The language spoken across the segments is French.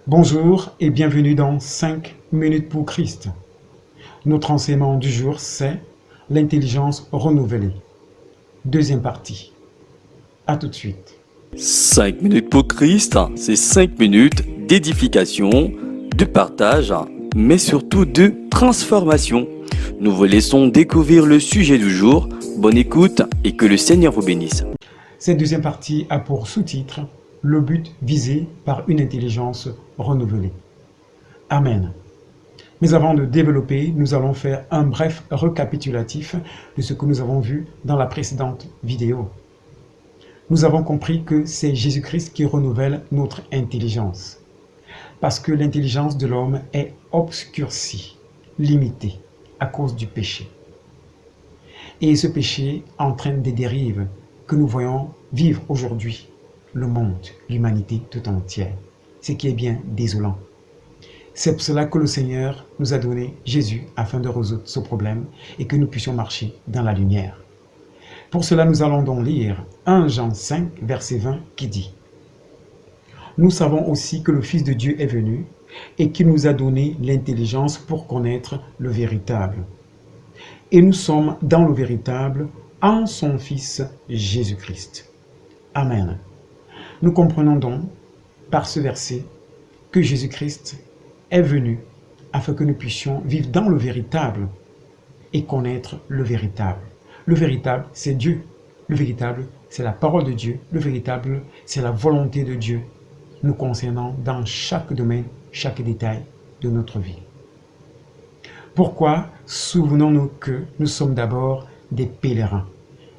Bonjour et bienvenue dans 5 minutes pour Christ. Notre enseignement du jour, c'est l'intelligence renouvelée. Deuxième partie. À tout de suite. 5 minutes pour Christ, c'est 5 minutes d'édification, de partage, mais surtout de transformation. Nous vous laissons découvrir le sujet du jour. Bonne écoute et que le Seigneur vous bénisse. Cette deuxième partie a pour sous-titre « Le but visé par une intelligence renouvelée ». Amen. Mais avant de développer, nous allons faire un bref récapitulatif de ce que nous avons vu dans la précédente vidéo. Nous avons compris que c'est Jésus-Christ qui renouvelle notre intelligence. Parce que l'intelligence de l'homme est obscurcie, limitée, à cause du péché. Et ce péché entraîne des dérives que nous voyons vivre aujourd'hui, le monde, l'humanité tout entière, ce qui est bien désolant. C'est pour cela que le Seigneur nous a donné Jésus afin de résoudre ce problème et que nous puissions marcher dans la lumière. Pour cela, nous allons donc lire 1 Jean 5, verset 20 qui dit « Nous savons aussi que le Fils de Dieu est venu et qu'il nous a donné l'intelligence pour connaître le véritable. Et nous sommes dans le véritable en son Fils Jésus-Christ. » Amen. Nous comprenons donc par ce verset que Jésus-Christ est venu afin que nous puissions vivre dans le véritable et connaître le véritable. Le véritable, c'est Dieu. Le véritable, c'est la parole de Dieu. Le véritable, c'est la volonté de Dieu nous concernant dans chaque domaine, chaque détail de notre vie. Pourquoi? Souvenons-nous que nous sommes d'abord des pèlerins,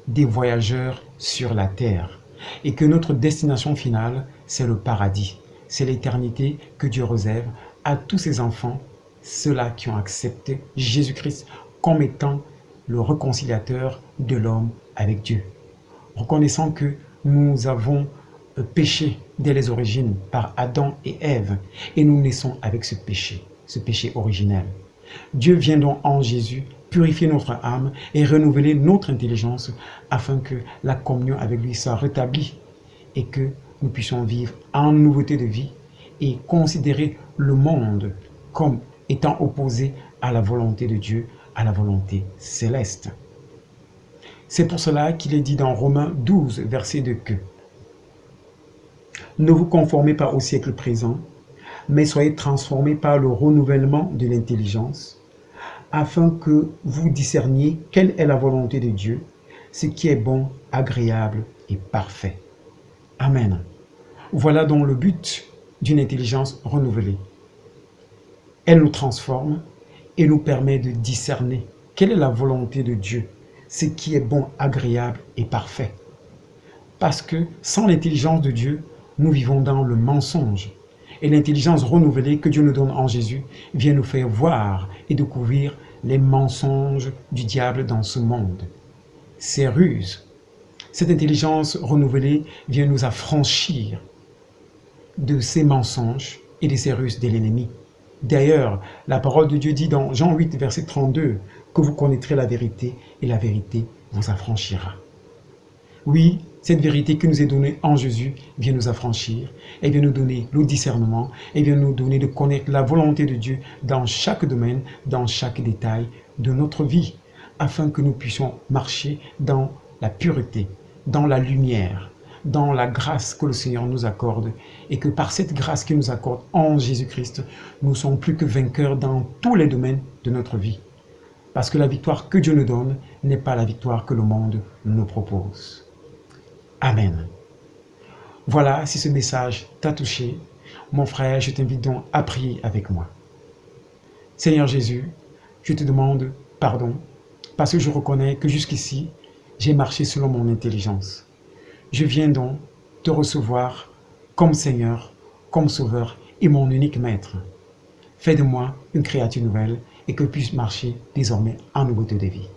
des voyageurs sur la terre, et que notre destination finale, c'est le paradis. C'est l'éternité que Dieu réserve à tous ses enfants, ceux-là qui ont accepté Jésus-Christ comme étant le réconciliateur de l'homme avec Dieu. Reconnaissant que nous avons péché dès les origines par Adam et Ève, et nous naissons avec ce péché originel. Dieu vient donc en Jésus purifier notre âme et renouveler notre intelligence afin que la communion avec lui soit rétablie et que nous puissions vivre en nouveauté de vie et considérer le monde comme étant opposé à la volonté de Dieu, à la volonté céleste. C'est pour cela qu'il est dit dans Romains 12, verset 2 que « Ne vous conformez pas au siècle présent, mais soyez transformés par le renouvellement de l'intelligence, afin que vous discerniez quelle est la volonté de Dieu, ce qui est bon, agréable et parfait. » Amen. Voilà donc le but d'une intelligence renouvelée. Elle nous transforme et nous permet de discerner quelle est la volonté de Dieu, ce qui est bon, agréable et parfait. Parce que sans l'intelligence de Dieu, nous vivons dans le mensonge. Et l'intelligence renouvelée que Dieu nous donne en Jésus vient nous faire voir et découvrir les mensonges du diable dans ce monde. Ses ruses. Cette intelligence renouvelée vient nous affranchir de ces mensonges et de ces ruses de l'ennemi. D'ailleurs, la parole de Dieu dit dans Jean 8, verset 32, que vous connaîtrez la vérité et la vérité vous affranchira. Oui, cette vérité qui nous est donnée en Jésus vient nous affranchir, elle vient nous donner le discernement, elle vient nous donner de connaître la volonté de Dieu dans chaque domaine, dans chaque détail de notre vie, afin que nous puissions marcher dans la pureté, dans la lumière, dans la grâce que le Seigneur nous accorde, et que par cette grâce qu'il nous accorde en Jésus-Christ, nous ne sommes plus que vainqueurs dans tous les domaines de notre vie. Parce que la victoire que Dieu nous donne n'est pas la victoire que le monde nous propose. Amen. Voilà, si ce message t'a touché, mon frère, je t'invite donc à prier avec moi. Seigneur Jésus, je te demande pardon, parce que je reconnais que jusqu'ici, j'ai marché selon mon intelligence. Je viens donc te recevoir comme Seigneur, comme Sauveur et mon unique Maître. Fais de moi une créature nouvelle et que je puisse marcher désormais en nouveauté de vie.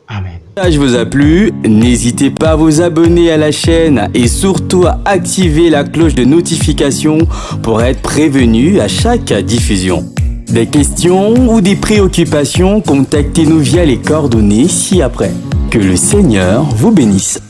Amen. Si ce message vous a plu, n'hésitez pas à vous abonner à la chaîne et surtout à activer la cloche de notification pour être prévenu à chaque diffusion. Des questions ou des préoccupations, contactez-nous via les coordonnées ci-après. Que le Seigneur vous bénisse.